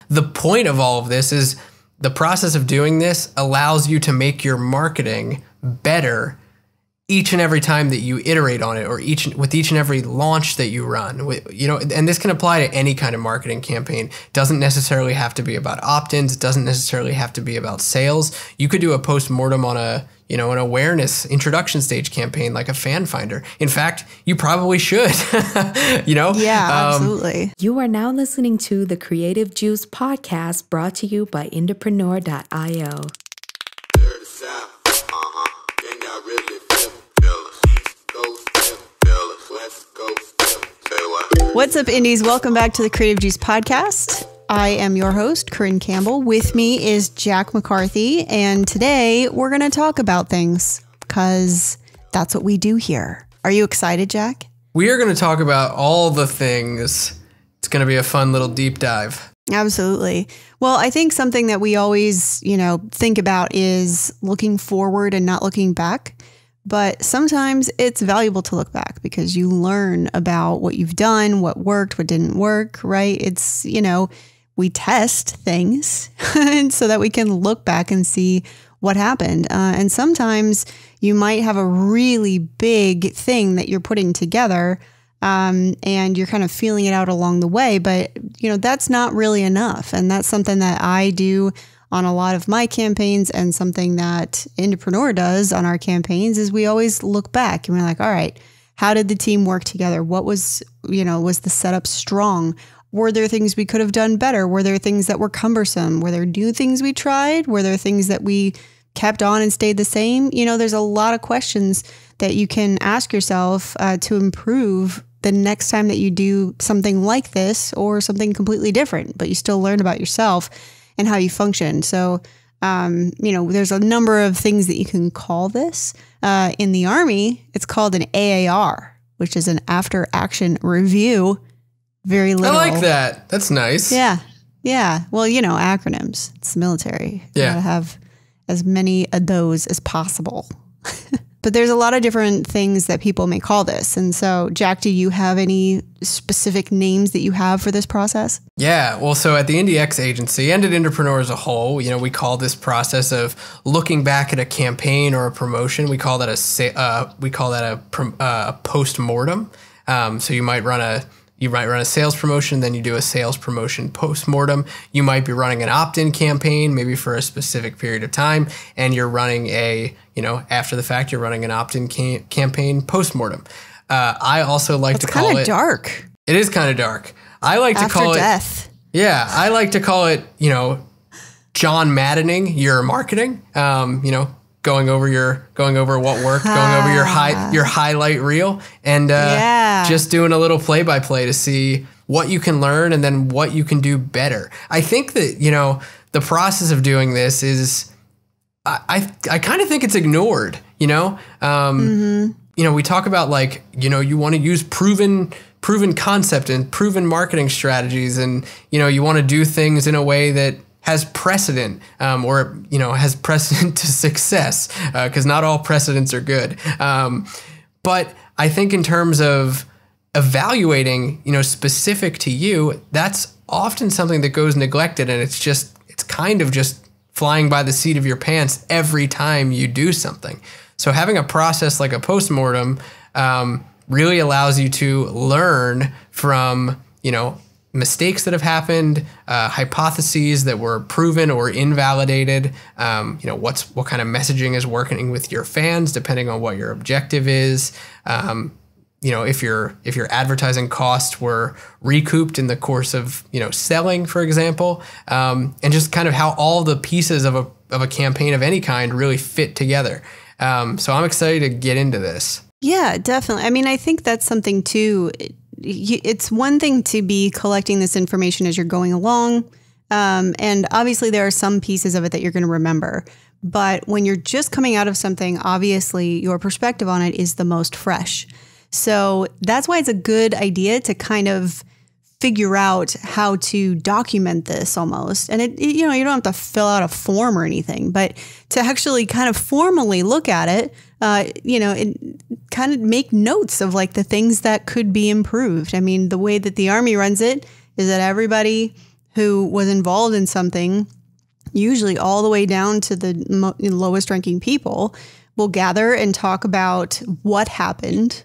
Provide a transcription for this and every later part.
The point of all of this is the process of doing this allows you to make your marketing better each and every time that you iterate on it, or with each and every launch that you run. And this can apply to any kind of marketing campaign. It doesn't necessarily have to be about opt-ins. It doesn't necessarily have to be about sales. You could do a post-mortem on an awareness introduction stage campaign like a fan finder. In fact, you probably should. Yeah, absolutely. You are now listening to the Creative Juice podcast, brought to you by Entrepreneur.io. What's up, Indies? Welcome back to the Creative Juice podcast. I am your host, Corinne Campbell. With me is Jack McCarthy, and today we're going to talk about things because that's what we do here. Are you excited, Jack? We are going to talk about all the things. It's going to be a fun little deep dive. Absolutely. Well, I think something that we always, think about is looking forward and not looking back. But sometimes it's valuable to look back because you learn about what you've done, what worked, what didn't work, right? It's, we test things and so that we can look back and see what happened. And sometimes you might have a really big thing that you're putting together and you're kind of feeling it out along the way. But, that's not really enough. And that's something that I do on a lot of my campaigns, and something that Entrepreneur does on our campaigns is we always look back and we're like, all right, how did the team work together? What was the setup strong? Were there things we could have done better? Were there things that were cumbersome? Were there new things we tried? Were there things that we kept on and stayed the same? There's a lot of questions that you can ask yourself to improve the next time that you do something like this or something completely different, but you still learn about yourself and how you function. So, there's a number of things that you can call this. In the Army, it's called an AAR, which is an after action review. Very literal. I like that. That's nice. Yeah. Yeah. Well, acronyms. It's the military. You Yeah. gotta have as many of those as possible. But there's a lot of different things that people may call this. And so, Jack, do you have any specific names that you have for this process? Yeah. Well, so at the IndieX agency and at Entrepreneur as a whole, we call this process of looking back at a campaign or a promotion. We call that a post-mortem. So you might run a sales promotion, then you do a sales promotion post-mortem. You might be running an opt-in campaign, maybe for a specific period of time, and you're running after the fact, you're running an opt-in campaign post-mortem. I also like to call it... It's kind of dark. It is kind of dark. I like to call it... After death. Yeah, I like to call it, John Maddening your marketing, going over what worked, going over your highlight reel, and just doing a little play-by-play to see what you can learn and then what you can do better. I think that, the process of doing this is, I kind of think it's ignored, we talk about you want to use proven concept and proven marketing strategies, and, you want to do things in a way that has precedent, or has precedent to success, because not all precedents are good. But I think in terms of evaluating, specific to you, that's often something that goes neglected, and it's kind of just flying by the seat of your pants every time you do something. So having a process like a postmortem really allows you to learn from, mistakes that have happened, hypotheses that were proven or invalidated, what kind of messaging is working with your fans, depending on what your objective is. If your advertising costs were recouped in the course of, selling, for example, and just kind of how all the pieces of a campaign of any kind really fit together. So I'm excited to get into this. Yeah, definitely. I mean, I think that's something too. It's one thing to be collecting this information as you're going along. And obviously there are some pieces of it that you're going to remember. But when you're just coming out of something, obviously your perspective on it is the most fresh. So that's why it's a good idea to kind of figure out how to document this almost. And you don't have to fill out a form or anything, but to actually kind of formally look at it, and kind of make notes of the things that could be improved. I mean, the way that the Army runs it is that everybody who was involved in something, usually all the way down to the lowest ranking people, will gather and talk about what happened,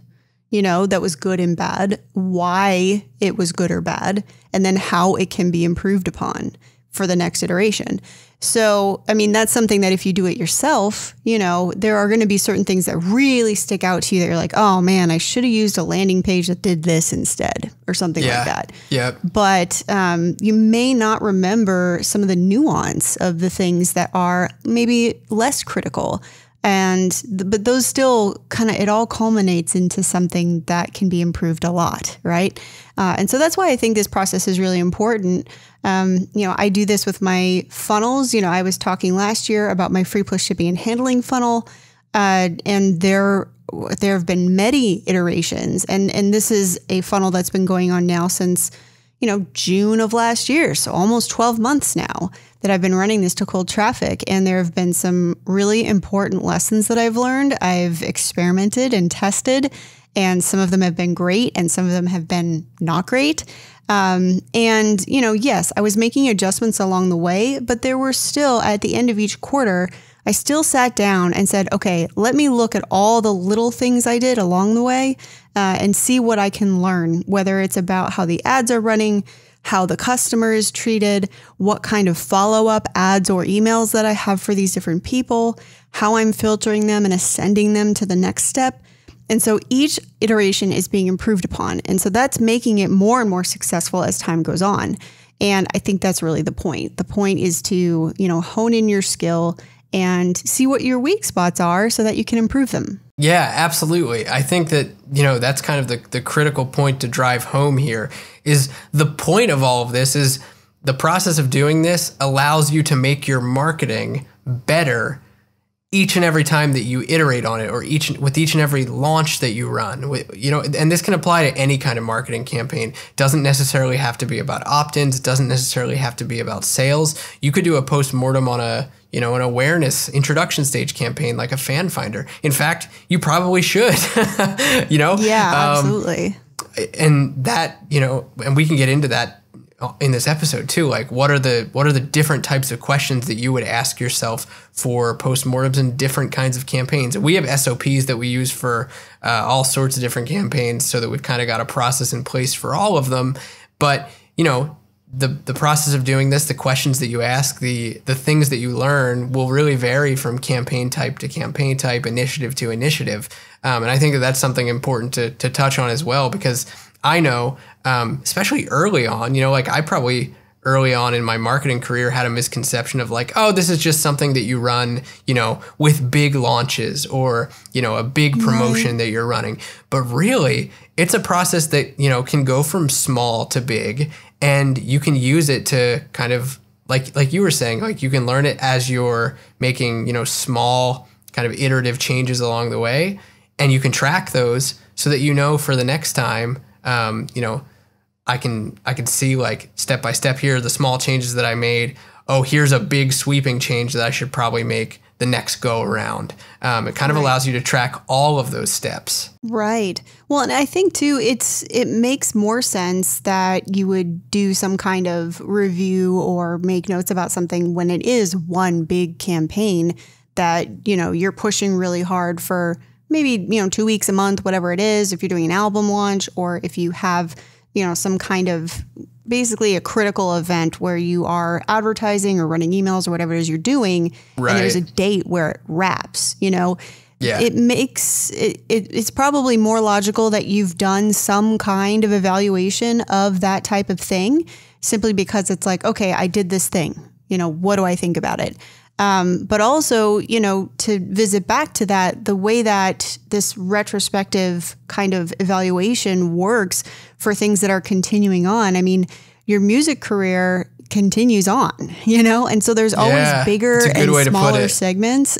that was good and bad, why it was good or bad, and then how it can be improved upon for the next iteration. So, that's something that if you do it yourself, there are going to be certain things that really stick out to you that you're like, oh man, I should have used a landing page that did this instead or something like that. Yeah. But you may not remember some of the nuance of the things that are maybe less critical. But those still it all culminates into something that can be improved a lot, right? And so that's why I think this process is really important. I do this with my funnels. I was talking last year about my free plus shipping and handling funnel, and there have been many iterations, and this is a funnel that's been going on now since June of last year, so almost 12 months now that I've been running this to cold traffic. And there have been some really important lessons that I've learned. I've experimented and tested, and some of them have been great and some of them have been not great. Yes, I was making adjustments along the way, but there were still, at the end of each quarter, I still sat down and said, okay, let me look at all the little things I did along the way and see what I can learn, whether it's about how the ads are running, how the customer is treated, what kind of follow-up ads or emails that I have for these different people, how I'm filtering them and ascending them to the next step. And so each iteration is being improved upon. And so that's making it more and more successful as time goes on. And I think that's really the point. The point is to, hone in your skill and see what your weak spots are so that you can improve them. Yeah, absolutely. I think that, that's kind of the critical point to drive home here is the point of all of this is the process of doing this allows you to make your marketing better each and every time that you iterate on it, or with each and every launch that you run, and this can apply to any kind of marketing campaign. Doesn't necessarily have to be about opt-ins. It doesn't necessarily have to be about sales. You could do a post-mortem on an awareness introduction stage campaign like a fan finder. In fact, you probably should, Yeah, absolutely. And that, and we can get into that in this episode too. Like what are the different types of questions that you would ask yourself for postmortems and different kinds of campaigns? We have SOPs that we use for all sorts of different campaigns so that we've kind of got a process in place for all of them. But, the process of doing this, the questions that you ask, the things that you learn will really vary from campaign type to campaign type, initiative to initiative. And I think that that's something important to touch on as well, because I know, especially early on, I probably early on in my marketing career had a misconception of like, oh, this is just something that you run, with big launches or, a big promotion that you're running. But really, it's a process that, can go from small to big, and you can use it to kind of like you were saying, like you can learn it as you're making, small kind of iterative changes along the way, and you can track those so that, for the next time, I can see like step by step, here are the small changes that I made. Oh, here's a big sweeping change that I should probably make the next go around. It kind of allows you to track all of those steps. Right. Well, and I think too, it makes more sense that you would do some kind of review or make notes about something when it is one big campaign that, you're pushing really hard for maybe, 2 weeks, a month, whatever it is, if you're doing an album launch, or if you have, some kind of basically a critical event where you are advertising or running emails or whatever it is you're doing. Right. And there's a date where it wraps, Yeah. It makes it's probably more logical that you've done some kind of evaluation of that type of thing, simply because it's like, okay, I did this thing, what do I think about it? But also, to visit back to that, the way that this retrospective kind of evaluation works for things that are continuing on. I mean, your music career continues on, and so there's always bigger and smaller segments.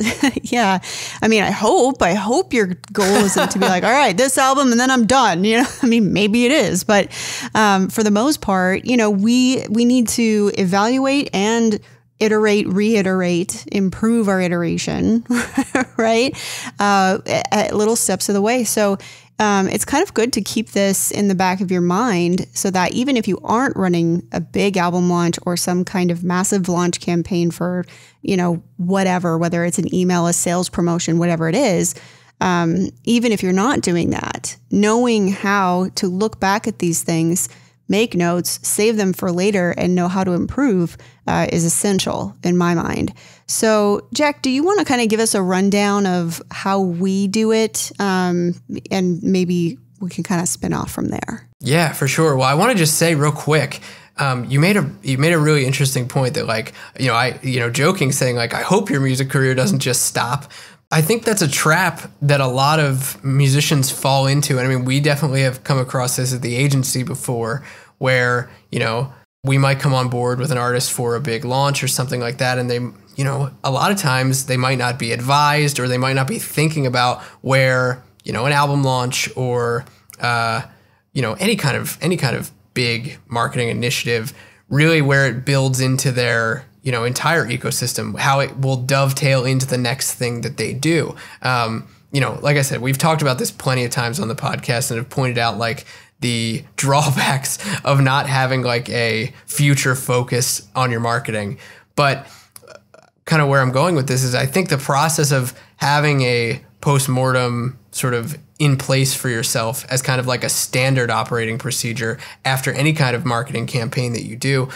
Yeah. I mean, I hope your goal isn't to be like, all right, this album and then I'm done. I mean, maybe it is, but for the most part, we need to evaluate and iterate, reiterate, improve our iteration, right? At little steps of the way. So it's kind of good to keep this in the back of your mind so that even if you aren't running a big album launch or some kind of massive launch campaign for, whatever, whether it's an email, a sales promotion, whatever it is, even if you're not doing that, knowing how to look back at these things, make notes, save them for later, and know how to improve is essential in my mind. So, Jack, do you want to kind of give us a rundown of how we do it? And maybe we can kind of spin off from there. Yeah, for sure. Well, I want to just say real quick, you made a really interesting point that joking, saying like, I hope your music career doesn't just stop. I think that's a trap that a lot of musicians fall into. And I mean, we definitely have come across this at the agency before where, we might come on board with an artist for a big launch or something like that. And they, a lot of times they might not be advised or they might not be thinking about where, an album launch or, any kind of big marketing initiative, really where it builds into their, entire ecosystem, how it will dovetail into the next thing that they do. Like I said, we've talked about this plenty of times on the podcast and have pointed out like the drawbacks of not having like a future focus on your marketing. But kind of where I'm going with this is I think the process of having a postmortem sort of in place for yourself as kind of like a standard operating procedure after any kind of marketing campaign that you do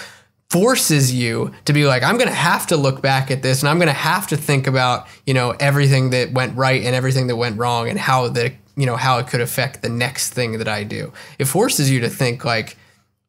forces you to be like, I'm going to have to look back at this and I'm going to have to think about, everything that went right and everything that went wrong and how it could affect the next thing that I do. It forces you to think like,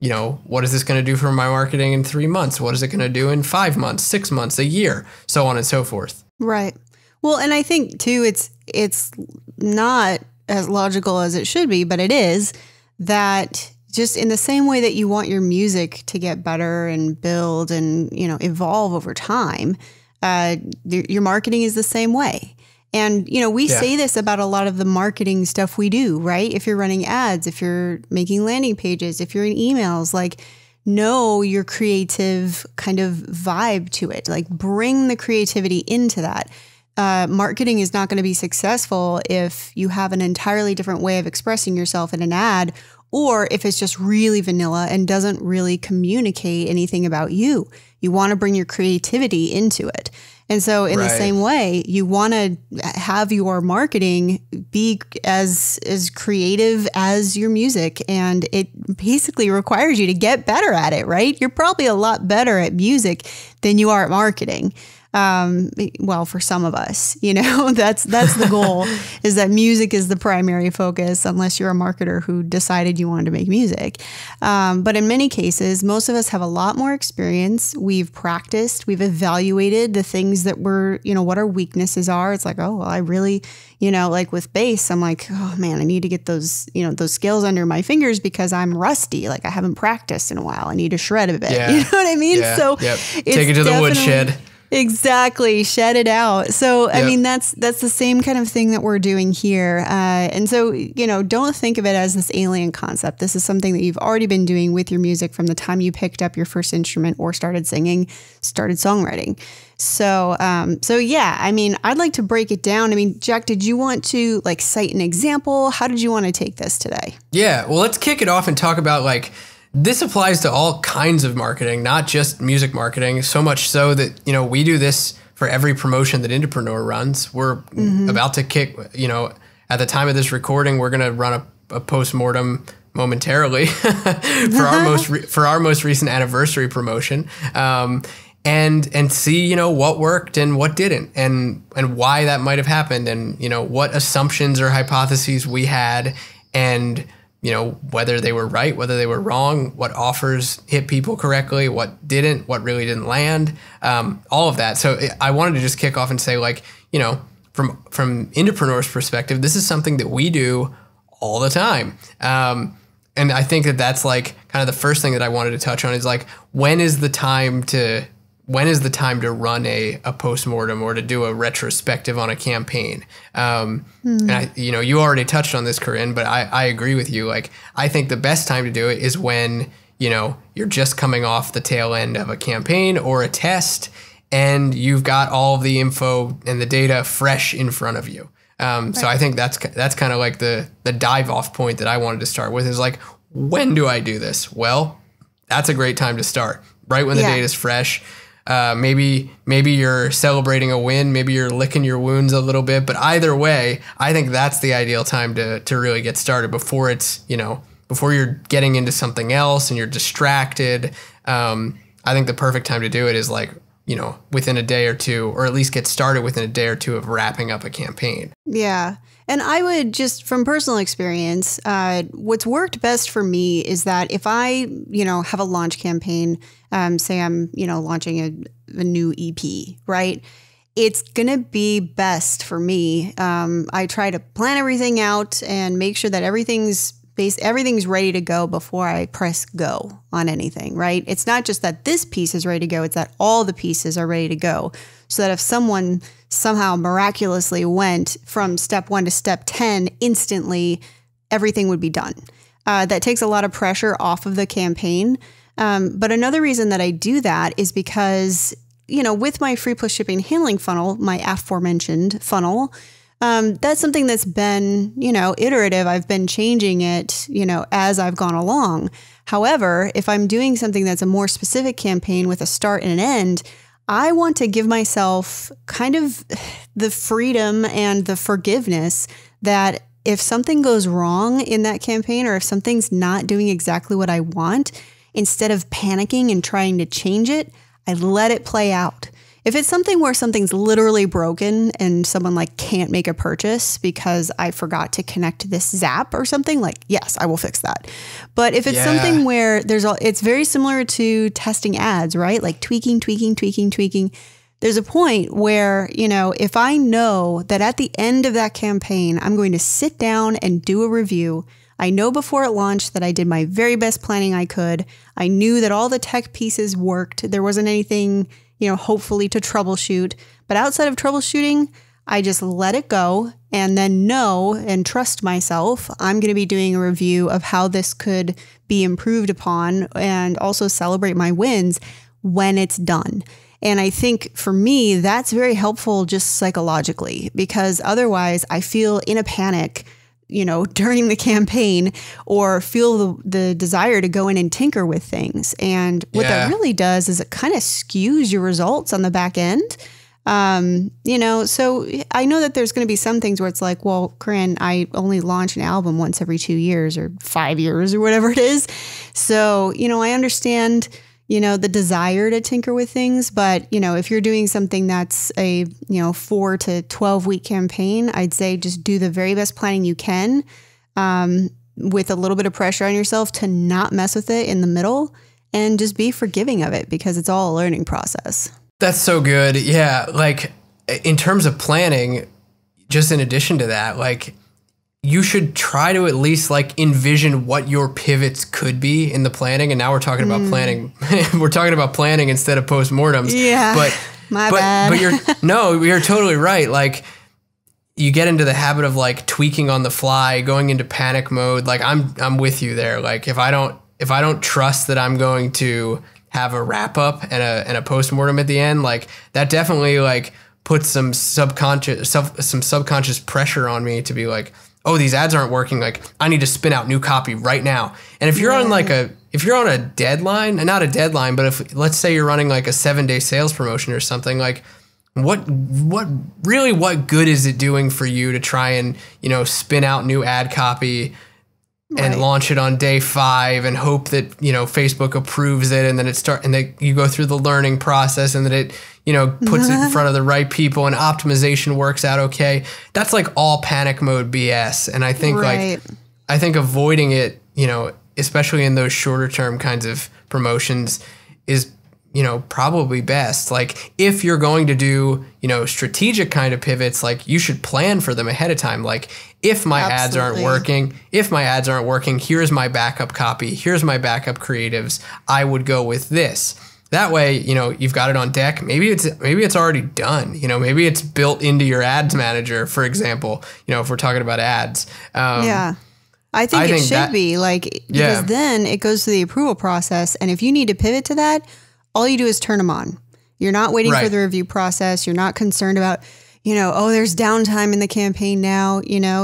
what is this going to do for my marketing in 3 months? What is it going to do in 5 months, 6 months, a year, so on and so forth. Right. Well, and I think too, it's not as logical as it should be, but it is that just in the same way that you want your music to get better and build and, evolve over time, your marketing is the same way. And, we say this about a lot of the marketing stuff we do, right? If you're running ads, if you're making landing pages, if you're in emails, like know your creative kind of vibe to it, like bring the creativity into that. Marketing is not going to be successful if you have an entirely different way of expressing yourself in an ad, or if it's just really vanilla and doesn't really communicate anything about you. You want to bring your creativity into it. And so in the same way, you want to have your marketing be as creative as your music. And it basically requires you to get better at it, right? You're probably a lot better at music than you are at marketing. Well, for some of us, that's the goal is that music is the primary focus, unless you're a marketer who decided you wanted to make music. But in many cases, most of us have a lot more experience. We've practiced, we've evaluated the things that we're, what our weaknesses are. It's like, oh, well, I really, like with bass, I'm like, oh man, I need to get those, those scales under my fingers because I'm rusty. Like I haven't practiced in a while. I need to shred a bit. Yeah. You know what I mean? Yeah. So take it to the woodshed. Exactly. Shed it out. So, I mean, that's the same kind of thing that we're doing here. And so, don't think of it as this alien concept. This is something that you've already been doing with your music from the time you picked up your first instrument or started singing, started songwriting. So, yeah, I mean, I'd like to break it down. I mean, Jack, did you want to cite an example? How did you want to take this today? Yeah, well, let's kick it off and talk about this applies to all kinds of marketing, not just music marketing, so much so that, we do this for every promotion that Indepreneur runs. We're about to kick, at the time of this recording, we're going to run a postmortem momentarily for our most recent anniversary promotion. And see, what worked and what didn't and why that might have happened and, what assumptions or hypotheses we had and whether they were right, whether they were wrong, what offers hit people correctly, what didn't, what really didn't land, all of that. So I wanted to just kick off and say, from Indepreneur's perspective, this is something that we do all the time. And I think that's kind of the first thing that I wanted to touch on is when is the time to run a postmortem or to do a retrospective on a campaign? And you already touched on this, Corinne, but I agree with you. I think the best time to do it is when, you're just coming off the tail end of a campaign or a test and you've got all of the info and the data fresh in front of you. So I think that's kind of like the dive off point that I wanted to start with is like, when do I do this? Well, that's a great time to start, right when the data is fresh. Maybe you're celebrating a win, maybe you're licking your wounds a little bit, but either way, I think that's the ideal time to really get started before it's, before you're getting into something else and you're distracted. I think the perfect time to do it is like, within a day or two, or at least get started within a day or two of wrapping up a campaign. Yeah. And I would just, from personal experience, what's worked best for me is that if I, have a launch campaign, say I'm, launching a new EP, right? It's going to be best for me. I try to plan everything out and make sure that everything's ready to go before I press go on anything, right? It's not just that this piece is ready to go, it's that all the pieces are ready to go. So that if someone somehow miraculously went from step 1 to step 10 instantly, everything would be done. That takes a lot of pressure off of the campaign. But another reason that I do that is because, with my free plus shipping handling funnel, my aforementioned funnel, that's something that's been, iterative. I've been changing it, as I've gone along. However, if I'm doing something that's a more specific campaign with a start and an end, I want to give myself kind of the freedom and the forgiveness that if something goes wrong in that campaign, or if something's not doing exactly what I want, instead of panicking and trying to change it, I let it play out. If it's something where something's literally broken and someone can't make a purchase because I forgot to connect this Zap or something, yes, I will fix that. But if it's something where it's very similar to testing ads, right? Like tweaking. There's a point where, if I know that at the end of that campaign, I'm going to sit down and do a review. I know before it launched that I did my very best planning I could. I knew that all the tech pieces worked. There wasn't anything hopefully to troubleshoot. But outside of troubleshooting, I just let it go and then know and trust myself. I'm going to be doing a review of how this could be improved upon and also celebrate my wins when it's done. And I think for me, that's very helpful just psychologically, because otherwise I feel in a panic during the campaign, or feel the desire to go in and tinker with things. And what that really does is it kind of skews your results on the back end. So I know that there's going to be some things where it's like, well, Corinne, I only launch an album once every 2 years or 5 years or whatever it is. So, I understand, the desire to tinker with things. But, if you're doing something that's a, 4 to 12 week campaign, I'd say just do the very best planning you can, with a little bit of pressure on yourself to not mess with it in the middle, and just be forgiving of it, because it's all a learning process. That's so good. Yeah. In terms of planning, just in addition to that, you should try to at least envision what your pivots could be in the planning. And now we're talking about planning. We're talking about planning instead of postmortems. Yeah. But bad. You're totally right. You get into the habit of tweaking on the fly, going into panic mode. I'm with you there. If I don't trust that I'm going to have a wrap up and a postmortem at the end, that definitely puts some subconscious pressure on me to be oh, these ads aren't working. I need to spin out new copy right now. And if you're on if you're on a deadline, and not a deadline, but if let's say you're running a 7-day sales promotion or something, what good is it doing for you to try and, spin out new ad copy and launch it on day 5 and hope that, Facebook approves it, and then you go through the learning process, and then it, puts it in front of the right people and optimization works out okay. That's all panic mode BS. And I think I think avoiding it, especially in those shorter term kinds of promotions, is probably best. If you're going to do, strategic kind of pivots, you should plan for them ahead of time. If my ads aren't working, here's my backup copy, here's my backup creatives, I would go with this. That way, you've got it on deck. Maybe it's already done. Maybe it's built into your ads manager, for example, if we're talking about ads. I think it should be because then it goes through the approval process. And if you need to pivot to that, all you do is turn them on. You're not waiting for the review process. You're not concerned about, oh, there's downtime in the campaign now,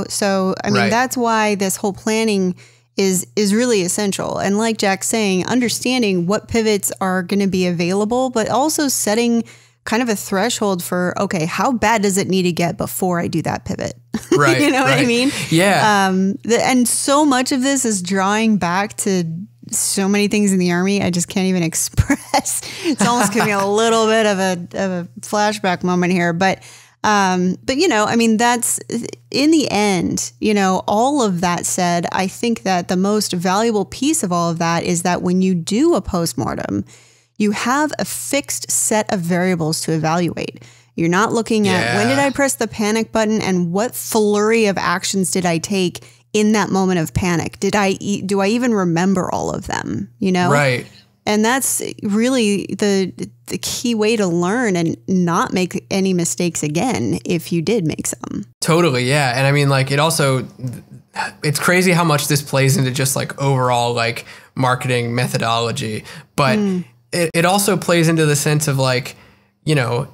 So, I mean, that's why this whole planning is really essential. And like Jack's saying, understanding what pivots are going to be available, but also setting kind of a threshold for, okay, how bad does it need to get before I do that pivot? Right. You know what I mean? Yeah. And so much of this is drawing back to so many things in the Army I just can't even express. It's almost giving me a little bit of a flashback moment here, but I mean, that's in the end, all of that said, I think that the most valuable piece of all of that is that when you do a postmortem, you have a fixed set of variables to evaluate. You're not looking at when did I press the panic button and what flurry of actions did I take in that moment of panic? Do I even remember all of them? Right. And that's really the key way to learn and not make any mistakes again if you did make some. Totally, yeah. And I mean, like, it's crazy how much this plays into just like overall like marketing methodology. But it also plays into the sense of like, you're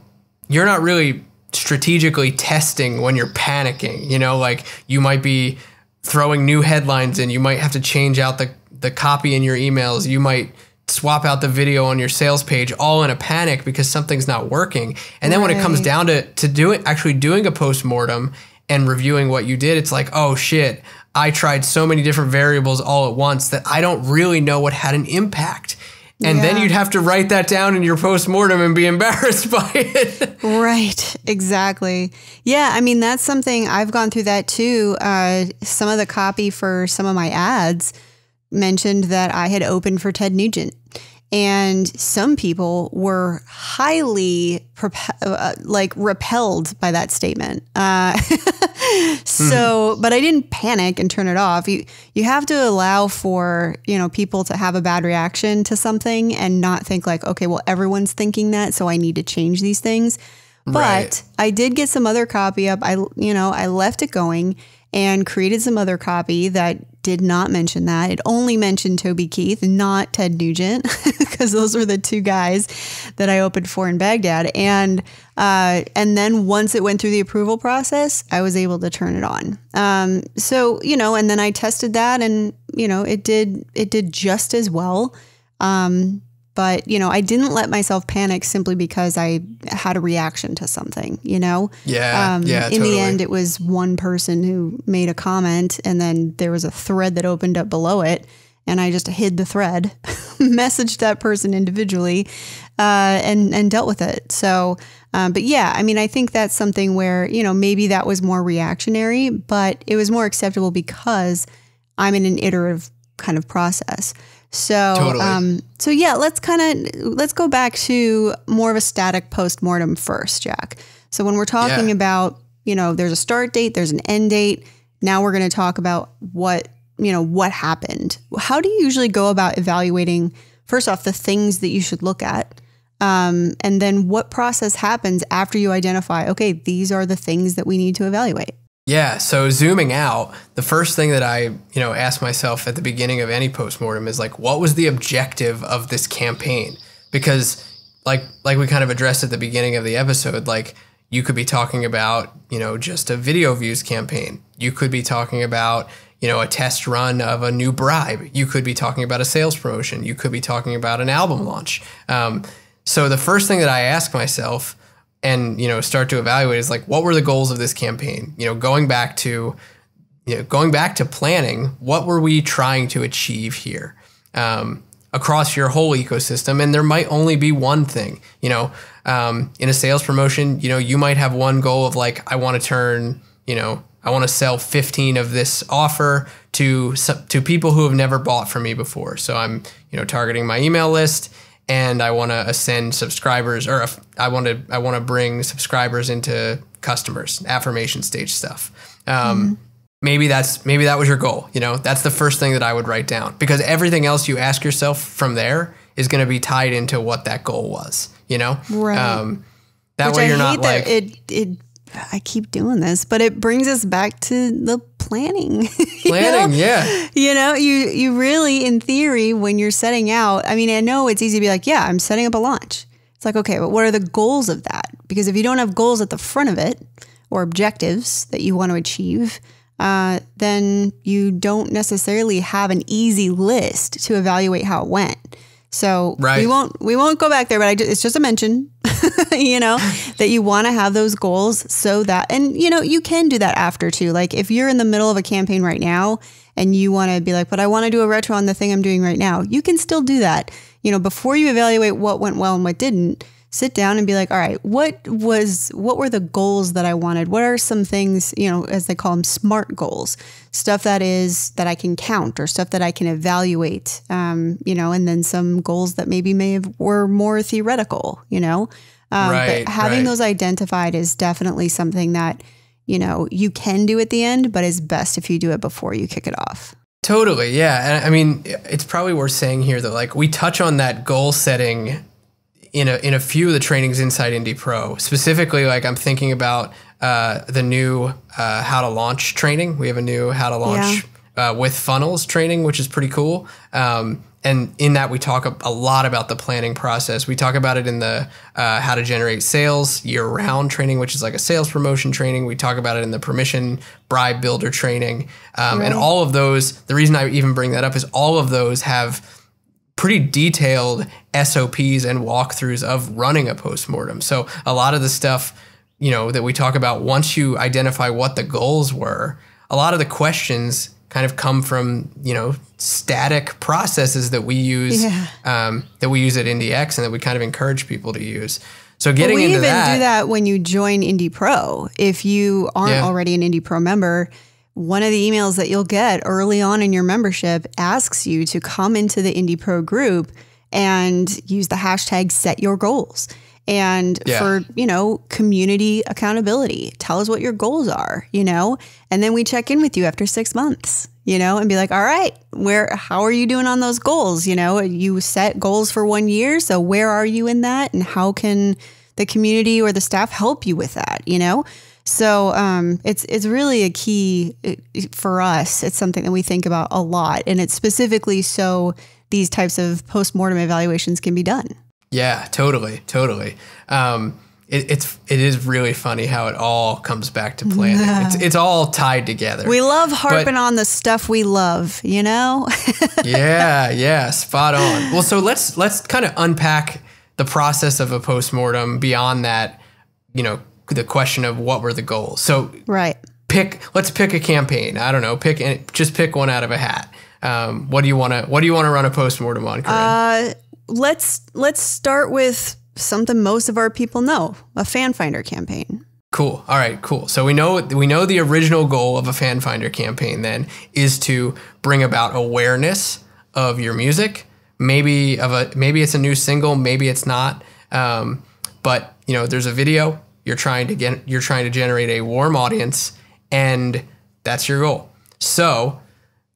not really strategically testing when you're panicking. Like you might be throwing new headlines in. You might have to change out the copy in your emails. You might swap out the video on your sales page all in a panic because something's not working. And then when it comes down to actually doing a postmortem and reviewing what you did, it's like, oh shit, I tried so many different variables all at once that I don't really know what had an impact. And then you'd have to write that down in your postmortem and be embarrassed by it. Right. Exactly. Yeah. I mean, that's something I've gone through that too. Some of the copy for some of my ads mentioned that I had opened for Ted Nugent. And some people were highly repelled by that statement. But I didn't panic and turn it off. You have to allow for, people to have a bad reaction to something and not think like, okay, well, everyone's thinking that, so I need to change these things. But I did get some other copy up. I left it going and created some other copy that did not mention that. It only mentioned Toby Keith, not Ted Nugent, because those were the two guys that I opened for in Baghdad. And then once it went through the approval process, I was able to turn it on. And then I tested that and, it did just as well. But, I didn't let myself panic simply because I had a reaction to something, Yeah. In Totally. the end, it was one person who made a comment and then there was a thread that opened up below it. And I just hid the thread, messaged that person individually, and dealt with it. So, but yeah, I mean, I think that's something where, maybe that was more reactionary, but it was more acceptable because I'm in an iterative kind of process. So, Totally. So yeah, let's go back to more of a static postmortem first, Jack. So when we're talking about, there's a start date, there's an end date. Now we're going to talk about what happened. How do you usually go about evaluating, first off, the things that you should look at? And then what process happens after you identify, okay, these are the things that we need to evaluate? Yeah. So zooming out, the first thing that I, ask myself at the beginning of any postmortem is like, what was the objective of this campaign? Because like we kind of addressed at the beginning of the episode, like you could be talking about, just a video views campaign. You could be talking about, a test run of a new bribe. You could be talking about a sales promotion. You could be talking about an album launch. So the first thing that I ask myself and, start to evaluate is like, what were the goals of this campaign? Going back to planning, what were we trying to achieve here across your whole ecosystem? And there might only be one thing, in a sales promotion, you might have one goal of like, I want to sell 15 of this offer to people who have never bought from me before. So I'm, targeting my email list. And I want to ascend subscribers, or I want to bring subscribers into customers, affirmation stage stuff. Maybe that was your goal. That's the first thing that I would write down, because everything else you ask yourself from there is going to be tied into what that goal was. Right. That way you're not like I keep doing this, but it brings us back to the planning. Yeah. You really, in theory, when you're setting out, I mean, I know it's easy to be like, yeah, I'm setting up a launch. It's like, okay, but what are the goals of that? Because if you don't have goals at the front of it or objectives that you want to achieve, then you don't necessarily have an easy list to evaluate how it went. So we won't go back there, but it's just a mention, that you want to have those goals so that, and you can do that after too. Like if you're in the middle of a campaign right now and you want to be like, but I want to do a retro on the thing I'm doing right now, you can still do that. Before you evaluate what went well and what didn't, sit down and be like, all right, what were the goals that I wanted? What are some things, as they call them, SMART goals, stuff that I can count or stuff that I can evaluate, and then some goals that maybe were more theoretical, but having those identified is definitely something that, you can do at the end, but is best if you do it before you kick it off. Totally. Yeah. And I mean, it's probably worth saying here that like we touch on that goal setting in a few of the trainings inside Indie Pro. Specifically, like I'm thinking about the new how to launch training. We have a new how to launch with funnels training, which is pretty cool. And in that, we talk a lot about the planning process. We talk about it in the how to generate sales year-round training, which is like a sales promotion training. We talk about it in the permission bribe builder training. And all of those, the reason I even bring that up is all of those have pretty detailed SOPs and walkthroughs of running a postmortem. So a lot of the stuff, that we talk about, once you identify what the goals were, a lot of the questions kind of come from, static processes that we use, that we use at IndieX and that we kind of encourage people to use. So getting into that. We even do that when you join Indie Pro. If you aren't already an Indie Pro member, one of the emails that you'll get early on in your membership asks you to come into the Indie Pro group and use the hashtag set your goals. And for, community accountability, tell us what your goals are, and then we check in with you after 6 months, and be like, all right, how are you doing on those goals? You set goals for 1 year. So where are you in that? And how can the community or the staff help you with that? So it's really a key for us. It's something that we think about a lot, and it's specifically so these types of postmortem evaluations can be done. Yeah, totally. It is really funny how it all comes back to planning. It's all tied together. We love harping on the stuff we love, Yeah, spot on. Well, so let's kind of unpack the process of a postmortem beyond that, the question of what were the goals. So let's pick a campaign. I don't know, just pick one out of a hat. What do you want to run a postmortem on, Corinne? Let's start with something most of our people know, a fan finder campaign. Cool. All right, cool. So we know the original goal of a fan finder campaign then is to bring about awareness of your music. Maybe it's a new single, maybe it's not. But there's a video. You're trying to generate a warm audience, and that's your goal. So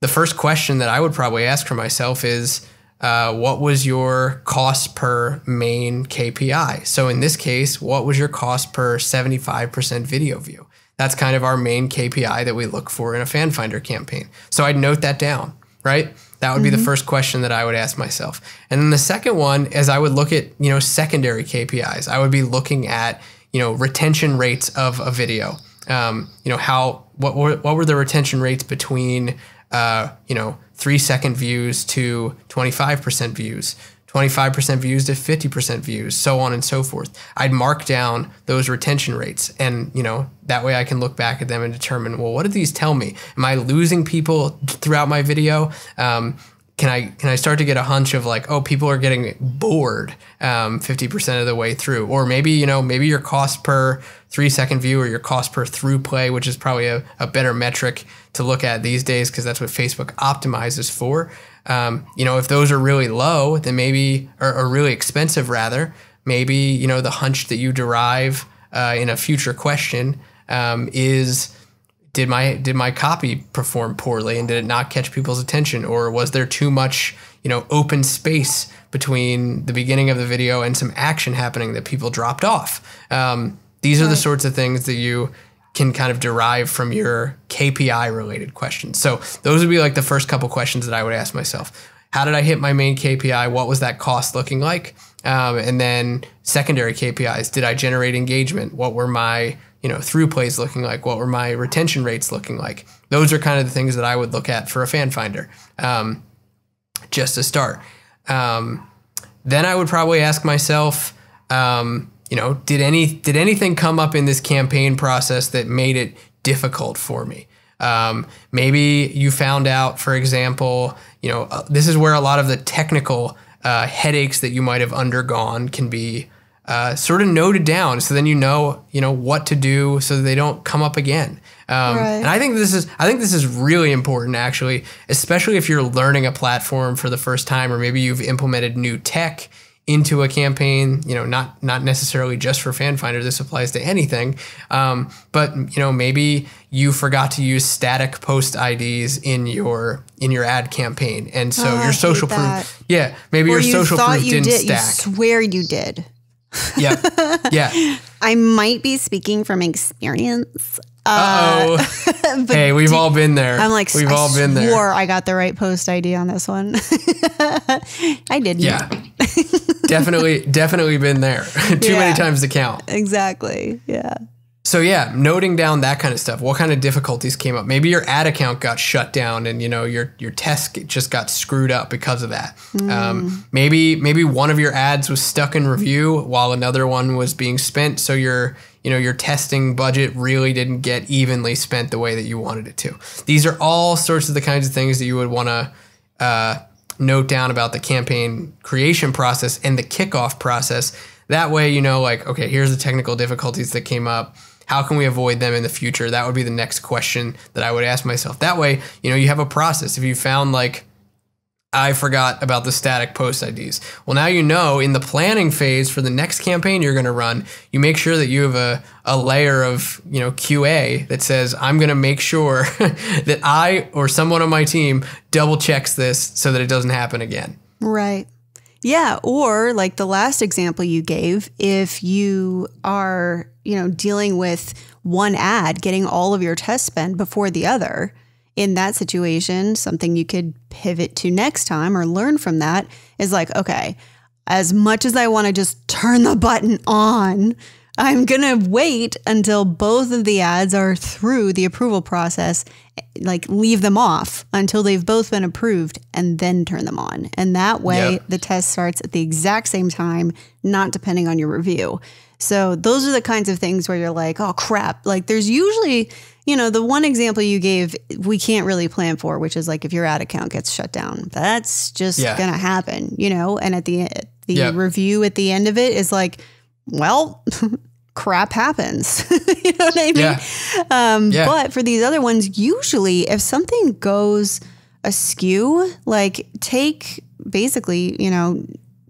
the first question that I would probably ask for myself is, what was your cost per main KPI? So in this case, what was your cost per 75% video view? That's kind of our main KPI that we look for in a fan finder campaign. So I'd note that down, right? That would be the first question that I would ask myself. And then the second one is I would look at, secondary KPIs. I would be looking at, retention rates of a video. What were the retention rates between 3-second views to 25% views, 25% views to 50% views, so on and so forth. I'd mark down those retention rates, and that way I can look back at them and determine, well, what did these tell me? Am I losing people throughout my video? Can I start to get a hunch of like, oh, people are getting bored 50% of the way through, or maybe your cost per 3-second view or your cost per through play, which is probably a better metric to look at these days because that's what Facebook optimizes for. If those are really low, then maybe or really expensive rather, maybe the hunch that you derive in a future question is, did my copy perform poorly and did it not catch people's attention, or was there too much open space between the beginning of the video and some action happening that people dropped off? These are the sorts of things that you can kind of derive from your KPI related questions. So those would be like the first couple questions that I would ask myself. How did I hit my main KPI? What was that cost looking like? And then secondary KPIs. Did I generate engagement? What were my, through plays looking like? What were my retention rates looking like? Those are kind of the things that I would look at for a fan finder, just to start. Then I would probably ask myself, did anything come up in this campaign process that made it difficult for me? Maybe you found out, for example, this is where a lot of the technical headaches that you might have undergone can be sort of noted down. So then you know what to do so that they don't come up again. And I think this is really important, actually, especially if you're learning a platform for the first time, or maybe you've implemented new tech into a campaign, not necessarily just for FanFinder. This applies to anything. But maybe you forgot to use static post IDs in your ad campaign. And so your social proof, maybe or your social proof didn't stack. You swear you did. Yeah. I might be speaking from experience. Hey, we've all been there. I'm like, we've all been there. I got the right post ID on this one. I didn't. Yeah. Definitely been there. Too many times to count. Exactly. Yeah. So noting down that kind of stuff. What kind of difficulties came up? Maybe your ad account got shut down and your test just got screwed up because of that. Maybe one of your ads was stuck in review while another one was being spent. So your testing budget really didn't get evenly spent the way that you wanted it to. These are all sorts of the kinds of things that you would want to note down about the campaign creation process and the kickoff process. That way, okay, here's the technical difficulties that came up. How can we avoid them in the future? That would be the next question that I would ask myself. That way, you have a process. If you found I forgot about the static post IDs. Well, now in the planning phase for the next campaign you're going to run, you make sure that you have a layer of, QA that says, I'm going to make sure that I or someone on my team double checks this so that it doesn't happen again. Right. Yeah. Or like the last example you gave, if you are, dealing with one ad, getting all of your test spend before the other, in that situation, something you could pivot to next time or learn from that is okay, as much as I want to just turn the button on, I'm going to wait until both of the ads are through the approval process, leave them off until they've both been approved and then turn them on. And that way the test starts at the exact same time, not depending on your review. So those are the kinds of things where you're like, oh crap. There's usually, the one example you gave, we can't really plan for, which is if your ad account gets shut down, that's just going to happen, and at the review at the end of it is well, crap happens. You know what I mean? But for these other ones, usually if something goes askew, take basically,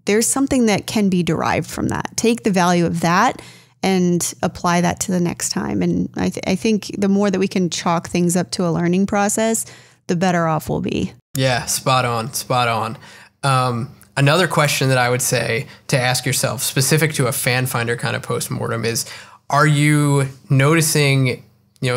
there's something that can be derived from that. Take the value of that and apply that to the next time. And I think the more that we can chalk things up to a learning process, the better off we'll be. Yeah, spot on. Another question that I would say to ask yourself, specific to a fan finder kind of postmortem, is, are you noticing,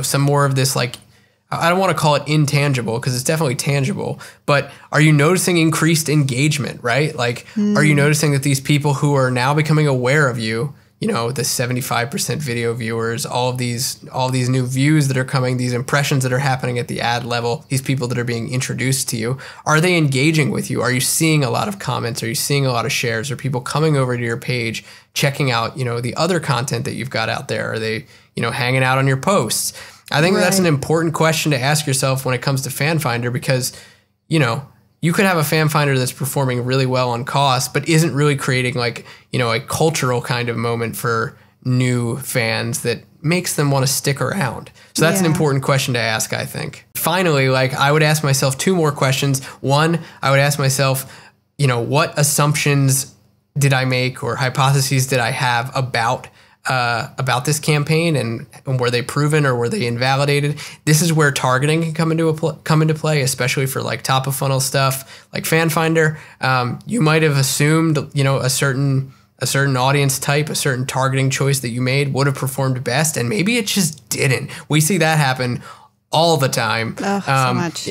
some more of this, I don't want to call it intangible because it's definitely tangible, but are you noticing increased engagement, right? Are you noticing that these people who are now becoming aware of you, the 75% video viewers, all of these new views that are coming, these impressions that are happening at the ad level, these people that are being introduced to you, are they engaging with you? Are you seeing a lot of comments? Are you seeing a lot of shares? Are people coming over to your page, checking out, the other content that you've got out there? Are they, hanging out on your posts? I think that's an important question to ask yourself when it comes to FanFinder, because, you could have a fan finder that's performing really well on cost, but isn't really creating a cultural kind of moment for new fans that makes them want to stick around. So that's an important question to ask, I think. Finally, I would ask myself two more questions. One, I would ask myself, what assumptions did I make or hypotheses did I have about this campaign, and were they proven or were they invalidated? This is where targeting can come into play, especially for top of funnel stuff like FanFinder. You might have assumed a certain audience type, a certain targeting choice that you made would have performed best, and maybe it just didn't. We see that happen all the time. So much.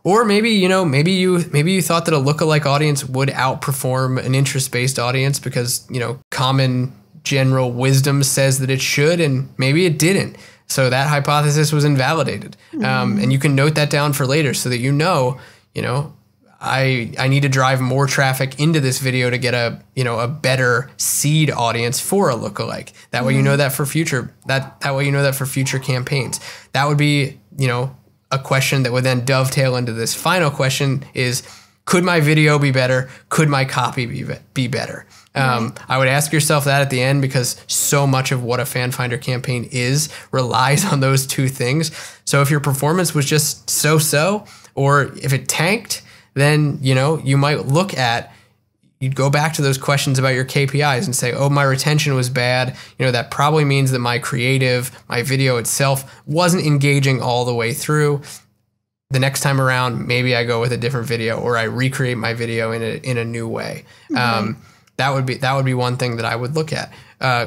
Or maybe, maybe you thought that a lookalike audience would outperform an interest-based audience because, common general wisdom says that it should, and maybe it didn't. So that hypothesis was invalidated. And you can note that down for later so that I need to drive more traffic into this video to get a better seed audience for a lookalike. That way you know that for future campaigns. That would be, a question that would then dovetail into this final question is, could my video be better? Could my copy be better? I would ask yourself that at the end, because so much of what a fan finder campaign relies on those two things. So if your performance was just so-so, or if it tanked, then, you might you'd go back to those questions about your KPIs and say, oh, my retention was bad. That probably means that my video itself wasn't engaging all the way through. The next time around, maybe I go with a different video, or I recreate my video in a new way. That would be one thing that I would look at.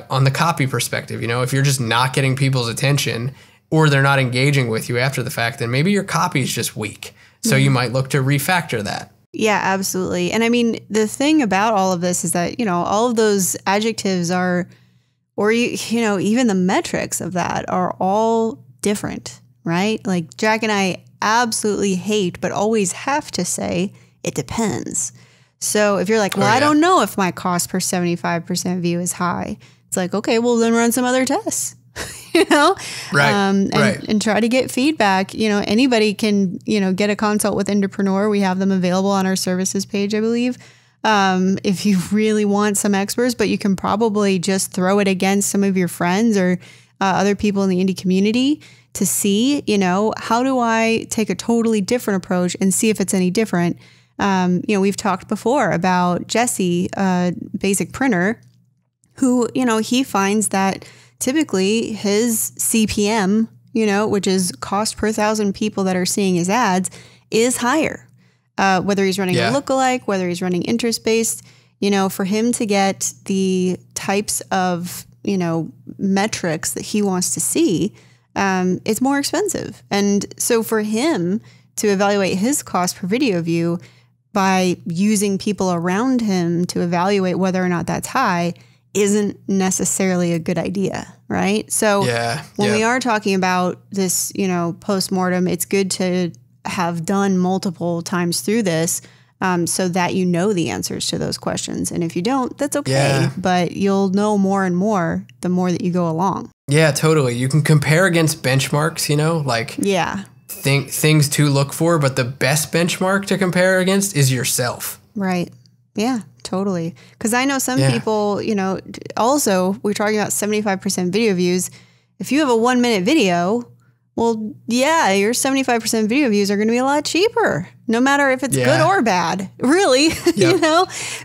On the copy perspective, if you're just not getting people's attention, or they're not engaging with you after the fact, then maybe your copy is just weak. So you might look to refactor that. Yeah, absolutely. And I mean, the thing about all of this is that, all of those adjectives even the metrics of that are all different, right? Like Jack and I absolutely hate, but always have to say, it depends. So if you're like, well, I don't know if my cost per 75% view is high. It's like, okay, well then run some other tests. Right. And try to get feedback. Anybody can, get a consult with Inderpreneur. We have them available on our services page, I believe. If you really want some experts, but you can probably just throw it against some of your friends or other people in the indie community to see, how do I take a totally different approach and see if it's any different. We've talked before about Jesse, Basic Printer, who, he finds that typically his CPM, which is cost per 1,000 people that are seeing his ads, is higher. Whether he's running a lookalike, whether he's running interest-based, for him to get the types of, metrics that he wants to see, it's more expensive. And so for him to evaluate his cost per video view by using people around him to evaluate whether or not that's high isn't necessarily a good idea, right? So when we are talking about this, postmortem, it's good to have done multiple times through this so that the answers to those questions. And if you don't, that's okay. But you'll know more and more the more that you go along. Yeah, totally. You can compare against benchmarks, things to look for, but the best benchmark to compare against is yourself. Right. Yeah, totally. Because I know some people, also we're talking about 75% video views. If you have a 1-minute video, well, your 75% video views are going to be a lot cheaper, no matter if it's good or bad, really,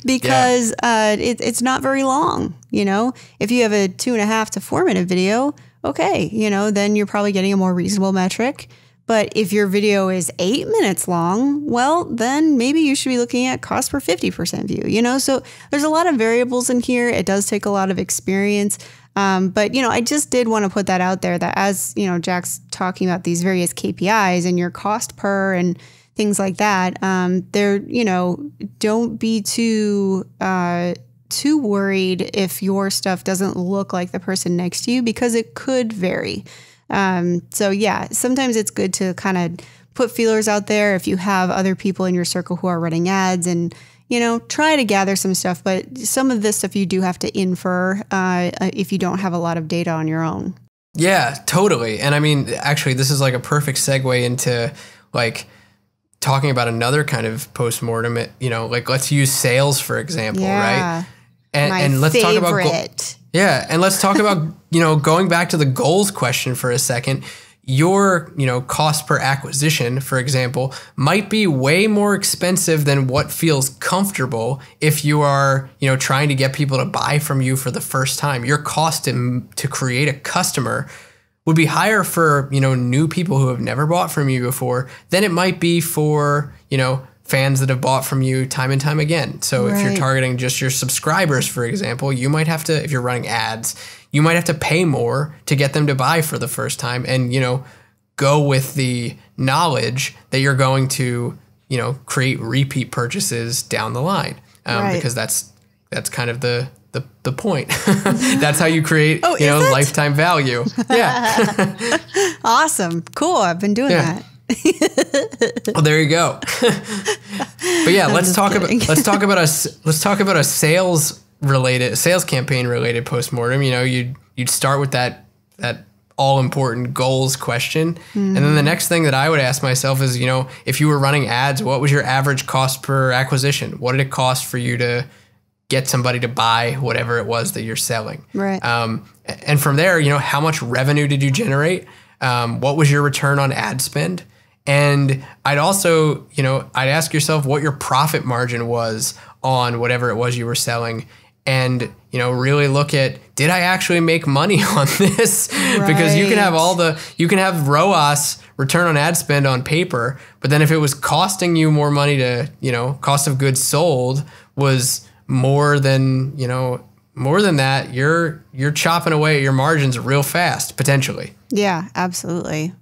because it's not very long. If you have a 2.5 to 4 minute video, okay, then you're probably getting a more reasonable metric. But if your video is 8 minutes long, well, then maybe you should be looking at cost per 50% view, So there's a lot of variables in here. It does take a lot of experience. But, I just did want to put that out there that as, Jack's talking about these various KPIs and your cost per and things like that, don't be too worried if your stuff doesn't look like the person next to you, because it could vary. Sometimes it's good to kind of put feelers out there if you have other people in your circle who are running ads and, try to gather some stuff. But some of this stuff you do have to infer if you don't have a lot of data on your own. Yeah, totally. And I mean, actually, this is like a perfect segue into talking about another kind of postmortem. Let's use sales, for example, right? And let's talk about and let's talk about, going back to the goals question for a second. Your, cost per acquisition, for example, might be way more expensive than what feels comfortable if you are, trying to get people to buy from you for the first time. Your cost to create a customer would be higher for, new people who have never bought from you before than it might be for, fans that have bought from you time and time again. So if you're targeting just your subscribers, for example, you might have to, if you're running ads, you might have to pay more to get them to buy for the first time and, go with the knowledge that you're going to, create repeat purchases down the line. Because that's kind of the point. That's how you create, lifetime value. Yeah. Awesome. Cool. I've been doing that. Well, there you go. But yeah, let's talk about a sales campaign related postmortem. You'd start with that all important goals question. Mm-hmm. And then the next thing that I would ask myself is, if you were running ads, what was your average cost per acquisition? What did it cost for you to get somebody to buy whatever it was that you're selling? Right. And from there, how much revenue did you generate? What was your return on ad spend? And I'd also, I'd ask yourself what your profit margin was on whatever it was you were selling. And, really look at, did I actually make money on this? Right. Because you can have ROAS, return on ad spend, on paper, but then if it was costing you more money to, cost of goods sold was more than that, you're chopping away at your margins real fast, potentially. Yeah, absolutely.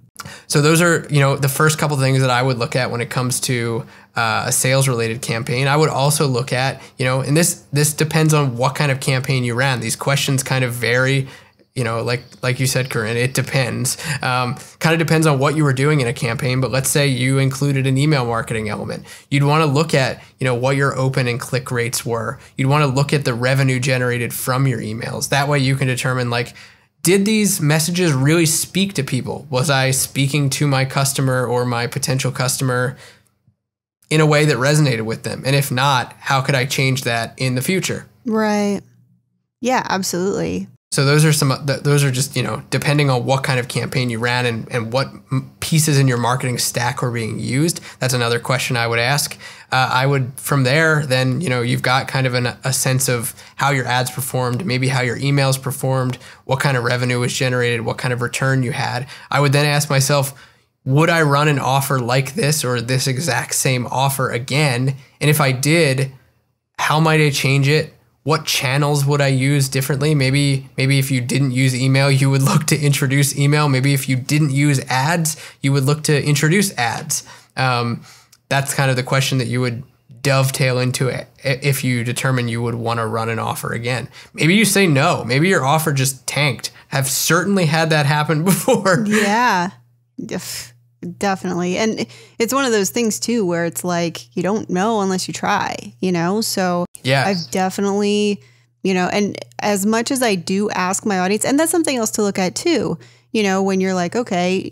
So those are, the first couple of things that I would look at when it comes to a sales related campaign. I would also look at, and this depends on what kind of campaign you ran. These questions kind of vary, like you said, Corinne, it depends. Kind of depends on what you were doing in a campaign. But let's say you included an email marketing element. You'd want to look at, what your open and click rates were. You'd want to look at the revenue generated from your emails. That way you can determine, did these messages really speak to people? Was I speaking to my customer or my potential customer in a way that resonated with them? And if not, how could I change that in the future? Right. Yeah, absolutely. So those are just, depending on what kind of campaign you ran and what pieces in your marketing stack were being used. That's another question I would ask. From there, then, you've got kind of a sense of how your ads performed, maybe how your emails performed, what kind of revenue was generated, what kind of return you had. I would then ask myself, would I run an offer like this or this exact same offer again? And if I did, how might I change it? What channels would I use differently? Maybe if you didn't use email, you would look to introduce email. Maybe if you didn't use ads, you would look to introduce ads. That's kind of the question that you would dovetail into it if you determine you would want to run an offer again. Maybe you say no. Maybe your offer just tanked. I've certainly had that happen before. Yeah, definitely. And it's one of those things too, where it's like, you don't know unless you try, So yeah, I've definitely, and as much as I do ask my audience, and that's something else to look at too, when you're like, okay,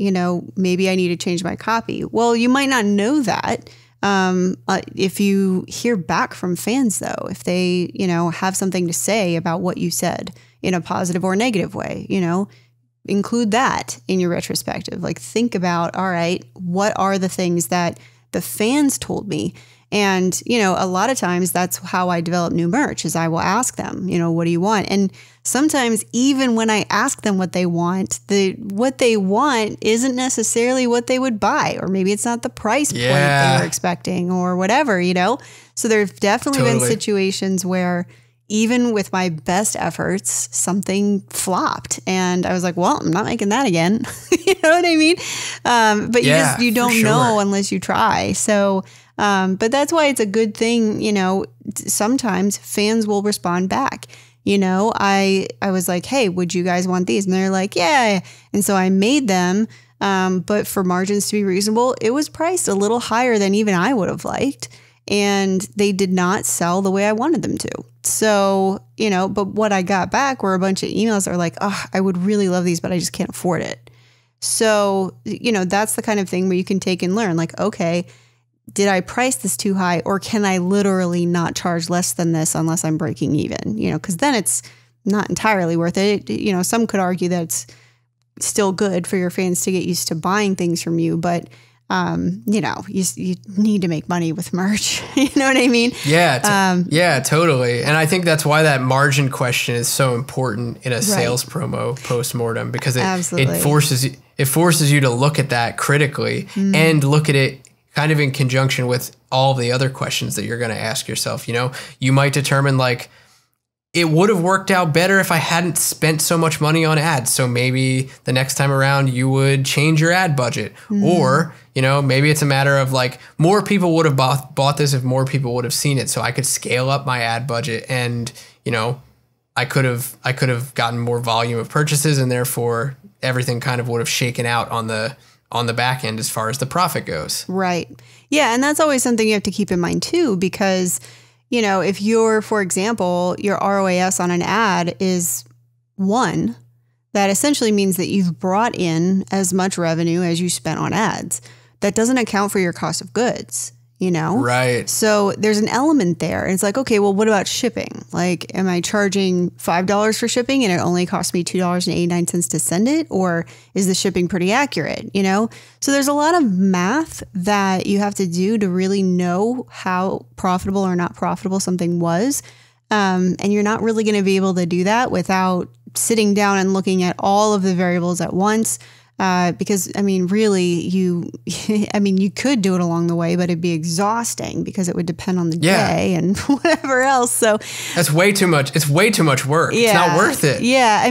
maybe I need to change my copy. Well, you might not know that. If you hear back from fans though, if they, have something to say about what you said in a positive or negative way, include that in your retrospective. Think about, all right, what are the things that the fans told me? And, a lot of times that's how I develop new merch is I will ask them, what do you want? And sometimes even when I ask them what they want, what they want isn't necessarily what they would buy, or maybe it's not the price point they were expecting or whatever, So there's definitely been situations where even with my best efforts, something flopped. And I was like, well, I'm not making that again. You know what I mean? But you don't know unless you try. So, but that's why it's a good thing, sometimes fans will respond back. I was like, hey, would you guys want these? And they're like, yeah. And so I made them. But for margins to be reasonable, it was priced a little higher than even I would have liked. And they did not sell the way I wanted them to. So, but what I got back were a bunch of emails that are like, oh, I would really love these, but I just can't afford it. So, that's the kind of thing where you can take and learn, okay, did I price this too high, or can I literally not charge less than this unless I'm breaking even? Because then it's not entirely worth it. Some could argue that it's still good for your fans to get used to buying things from you, but you need to make money with merch. You know what I mean? Yeah. Yeah, totally. And I think that's why that margin question is so important in a sales promo postmortem, because it forces you to look at that critically and look at it kind of in conjunction with all the other questions that you're going to ask yourself. You might determine it would have worked out better if I hadn't spent so much money on ads. So maybe the next time around you would change your ad budget. Or, maybe it's a matter of like more people would have bought this if more people would have seen it. So I could scale up my ad budget and, I could have gotten more volume of purchases, and therefore everything kind of would have shaken out on the back end as far as the profit goes. Right. Yeah. And that's always something you have to keep in mind too, because if for example, your ROAS on an ad is 1, that essentially means that you've brought in as much revenue as you spent on ads. That doesn't account for your cost of goods, Right. So there's an element there. And it's like, okay, well, what about shipping? Like, am I charging $5 for shipping and it only costs me $2.89 to send it? Or is the shipping pretty accurate? So there's a lot of math that you have to do to really know how profitable or not profitable something was. And you're not really going to be able to do that without sitting down and looking at all of the variables at once. Because really you could do it along the way, but it'd be exhausting because it would depend on the day and whatever else. So that's way too much. It's way too much work. It's not worth it. Yeah.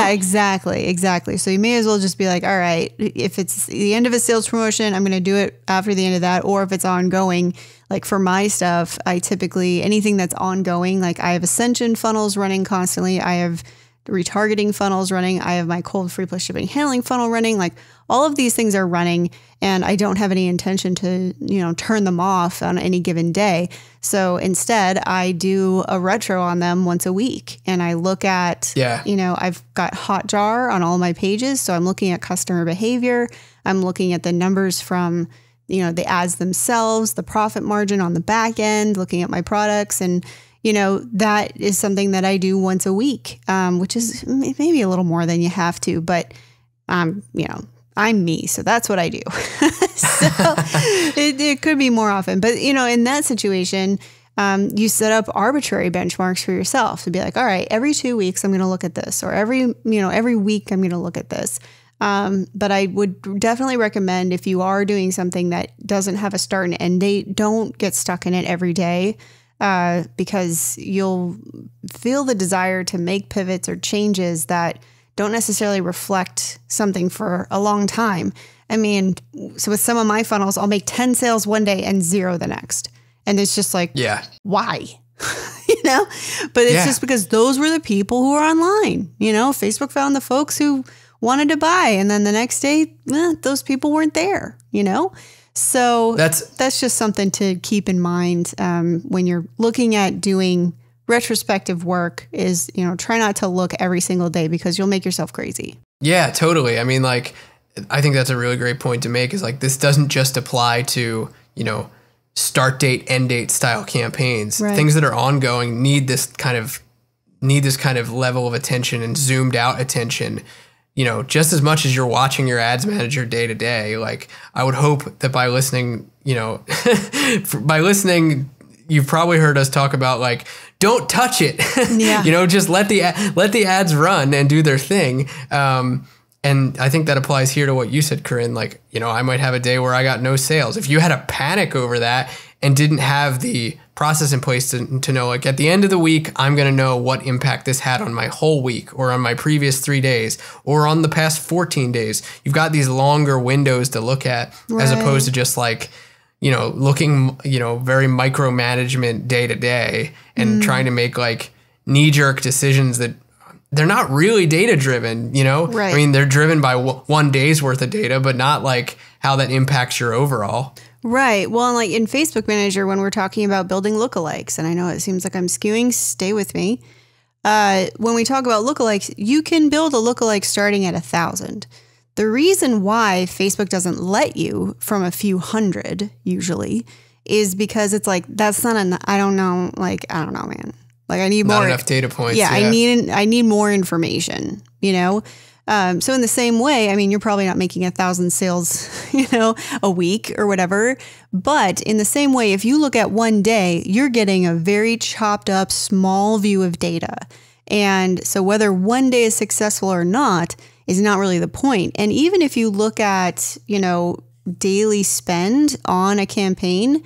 Exactly. So you may as well just be like, all right, if it's the end of a sales promotion, I'm going to do it after the end of that. Or if it's ongoing, like for my stuff, I typically, anything that's ongoing, like I have Ascension funnels running constantly. I have retargeting funnels running. I have my cold free plus shipping handling funnel running. Like all of these things are running, and I don't have any intention to, turn them off on any given day. So instead I do a retro on them once a week, and I look at, I've got Hotjar on all my pages. So I'm looking at customer behavior. I'm looking at the numbers from, the ads themselves, the profit margin on the back end, looking at my products, and that is something that I do once a week, which is maybe a little more than you have to, but, I'm me. So that's what I do. So it could be more often, but in that situation, you set up arbitrary benchmarks for yourself to be like, all right, every 2 weeks, I'm going to look at this, or every week I'm going to look at this. But I would definitely recommend, if you are doing something that doesn't have a start and end date, don't get stuck in it every day. Because you'll feel the desire to make pivots or changes that don't necessarily reflect something for a long time. So with some of my funnels, I'll make 10 sales one day and 0 the next. And it's just like, why? But it's just because those were the people who were online. Facebook found the folks who wanted to buy. And then the next day, those people weren't there, So that's just something to keep in mind when you're looking at doing retrospective work is, try not to look every single day because you'll make yourself crazy. Yeah, totally. I think that's a really great point to make, is like, this doesn't just apply to, start date, end date style campaigns. Right. Things that are ongoing need this kind of level of attention and zoomed out attention. Just as much as you're watching your ads manager day to day. Like, I would hope that by listening, you've probably heard us talk about, like, don't touch it. Yeah. Just let the ads run and do their thing. And I think that applies here to what you said, Corinne. Like, I might have a day where I got no sales. If you had a panic over that and didn't have the process in place to know, like, at the end of the week, I'm going to know what impact this had on my whole week, or on my previous 3 days, or on the past 14 days. You've got these longer windows to look at, as opposed to just like, looking, very micromanagement day to day and trying to make like knee-jerk decisions that they're not really data driven, Right. They're driven by one day's worth of data, but not like how that impacts your overall. Right. Well, like in Facebook Manager, when we're talking about building lookalikes, and I know it seems like I'm skewing, stay with me. When we talk about lookalikes, you can build a lookalike starting at 1,000. The reason why Facebook doesn't let you from a few hundred usually is because it's like, that's not I don't know, man. Like, I need not more enough data points. Yeah, I need more information, So in the same way, you're probably not making 1,000 sales, a week or whatever. But in the same way, if you look at one day, you're getting a very chopped up, small view of data. And so whether one day is successful or not is not really the point. And even if you look at, daily spend on a campaign,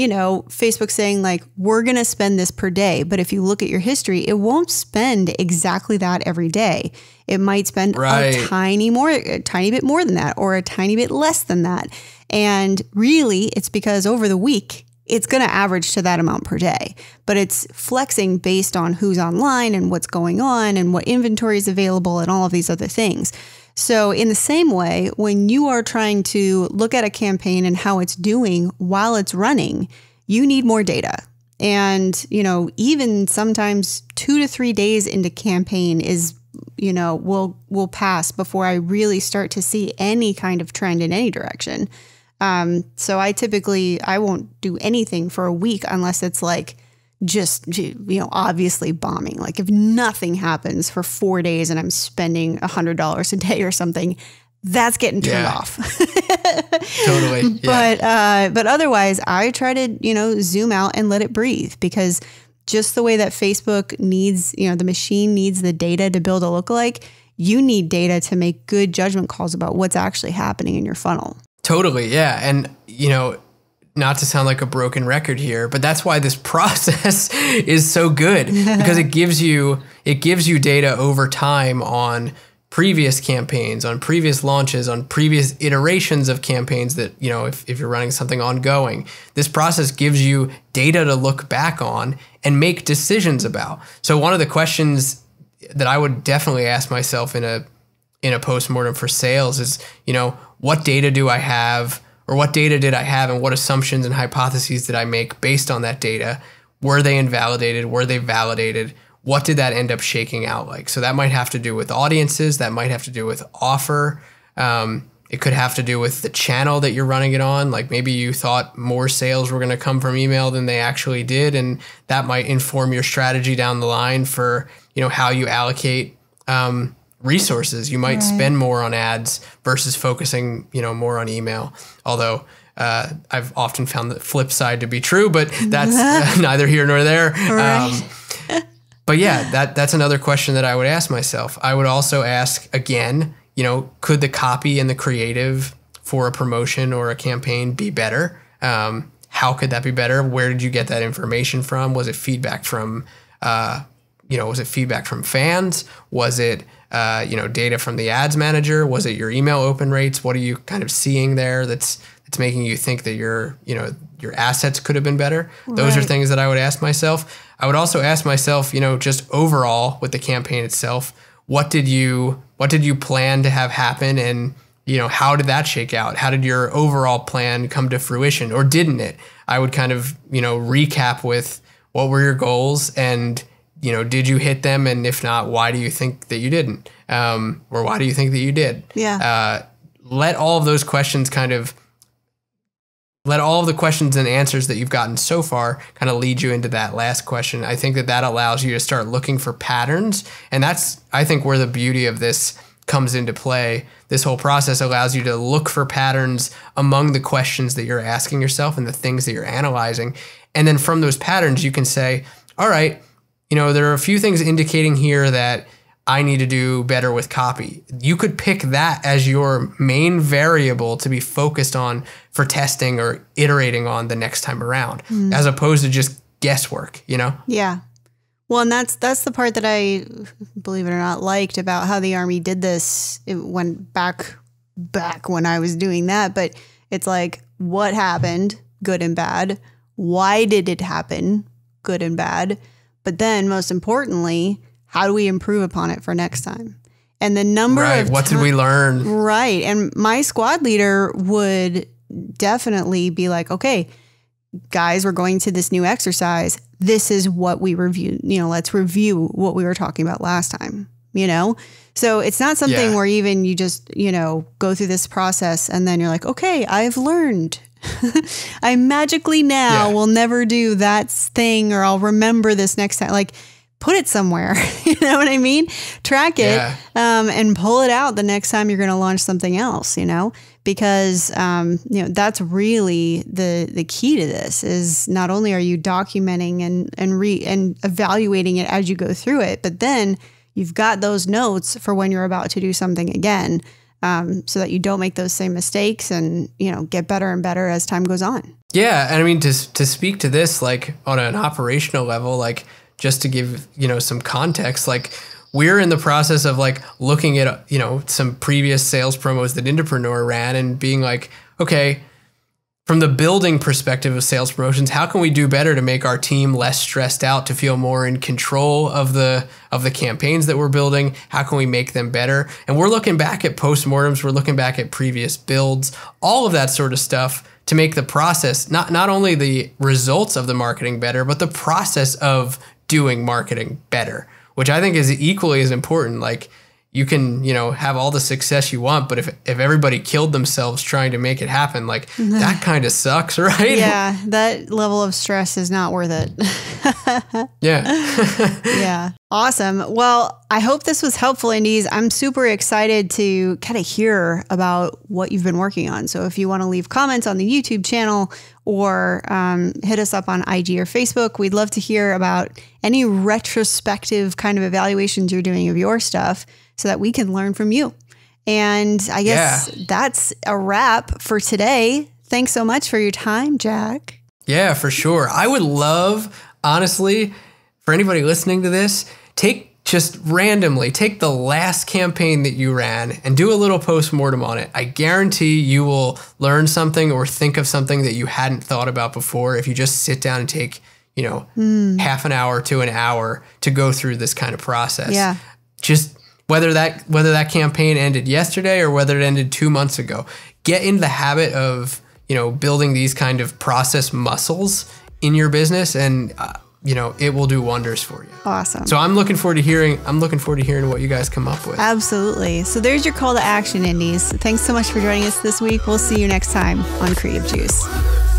Facebook saying like, we're going to spend this per day. But if you look at your history, it won't spend exactly that every day. It might spend a tiny bit more than that, or a tiny bit less than that. And really, it's because over the week, it's going to average to that amount per day, but it's flexing based on who's online and what's going on and what inventory is available and all of these other things. So in the same way, when you are trying to look at a campaign and how it's doing while it's running, you need more data. And, even sometimes 2 to 3 days into campaign is, will pass before I really start to see any kind of trend in any direction. So I won't do anything for a week unless it's like just, obviously bombing. Like if nothing happens for 4 days and I'm spending $100 a day or something, that's getting turned off. Totally. Yeah. But otherwise I try to, zoom out and let it breathe, because just the way that Facebook needs, the machine needs the data to build a lookalike, you need data to make good judgment calls about what's actually happening in your funnel. Totally. Yeah. And, not to sound like a broken record here, but that's why this process is so good, because it gives you data over time on previous campaigns, on previous launches, on previous iterations of campaigns that, if you're running something ongoing, this process gives you data to look back on and make decisions about. So one of the questions that I would definitely ask myself in a postmortem for sales is, what data do I have, or what data did I have, and what assumptions and hypotheses did I make based on that data? Were they invalidated? Were they validated? What did that end up shaking out like? So that might have to do with audiences. That might have to do with offer. It could have to do with the channel that you're running it on. Like maybe you thought more sales were going to come from email than they actually did, and that might inform your strategy down the line for, how you allocate resources. You might spend more on ads versus focusing, more on email. Although I've often found the flip side to be true, but that's neither here nor there. But yeah, that's another question that I would ask myself. I would also ask again, could the copy and the creative for a promotion or a campaign be better? How could that be better? Where did you get that information from? Was it feedback from, fans? Was it data from the ads manager? Was it your email open rates? What are you kind of seeing there that's making you think that your assets could have been better? Those are things that I would ask myself. I would also ask myself, just overall with the campaign itself, what did you plan to have happen, and how did that shake out? How did your overall plan come to fruition, or didn't it? I would kind of recap with what were your goals, and did you hit them? And if not, why do you think that you didn't? Or why do you think that you did? Yeah. Let all of those questions let all of the questions and answers that you've gotten so far kind of lead you into that last question. I think that allows you to start looking for patterns. And that's, I think, where the beauty of this comes into play. This whole process allows you to look for patterns among the questions that you're asking yourself and the things that you're analyzing. And then from those patterns, you can say, all right, there are a few things indicating here that I need to do better with copy. You could pick that as your main variable to be focused on for testing or iterating on the next time around, as opposed to just guesswork, Yeah. Well, and that's the part that I, believe it or not, liked about how the Army did this. It went back when I was doing that, but it's like, what happened, good and bad? Why did it happen, good and bad? But then most importantly, how do we improve upon it for next time? And the number of what did we learn? Right. And my squad leader would definitely be like, okay, guys, we're going to this new exercise. This is what we reviewed. Let's review what we were talking about last time, So it's not something where even you just, go through this process and then you're like, okay, I've learned. I magically now will never do that thing, or I'll remember this next time. Like, put it somewhere, you know what I mean? Track it, and pull it out the next time you're going to launch something else, because, that's really the key to this is not only are you documenting and evaluating it as you go through it, but then you've got those notes for when you're about to do something again, so that you don't make those same mistakes and, get better and better as time goes on. Yeah, and I mean to speak to this like on an operational level, like just to give, some context, like we're in the process of like looking at, some previous sales promos that Intrapreneur ran and being like, okay, from the building perspective of sales promotions, how can we do better to make our team less stressed out, to feel more in control of the campaigns that we're building? How can we make them better? And we're looking back at postmortems, we're looking back at previous builds, all of that sort of stuff to make the process, not only the results of the marketing better, but the process of doing marketing better, which I think is equally as important. Like you can, have all the success you want, but if everybody killed themselves trying to make it happen, like that kind of sucks, right? Yeah, that level of stress is not worth it. Yeah. Yeah. Awesome. Well, I hope this was helpful, Indies. I'm super excited to kind of hear about what you've been working on. So if you want to leave comments on the YouTube channel or hit us up on IG or Facebook, we'd love to hear about any retrospective kind of evaluations you're doing of your stuff so that we can learn from you. And I guess that's a wrap for today. Thanks so much for your time, Jack. Yeah, for sure. I would love, honestly, for anybody listening to this, just randomly take the last campaign that you ran and do a little postmortem on it. I guarantee you will learn something or think of something that you hadn't thought about before if you just sit down and take, half an hour to an hour to go through this kind of process. Yeah. Just whether that campaign ended yesterday or whether it ended 2 months ago, get into the habit of, building these kind of process muscles in your business, and it will do wonders for you. Awesome. So I'm looking forward to hearing what you guys come up with. Absolutely. So there's your call to action, Indies. Thanks so much for joining us this week. We'll see you next time on Creative Juice.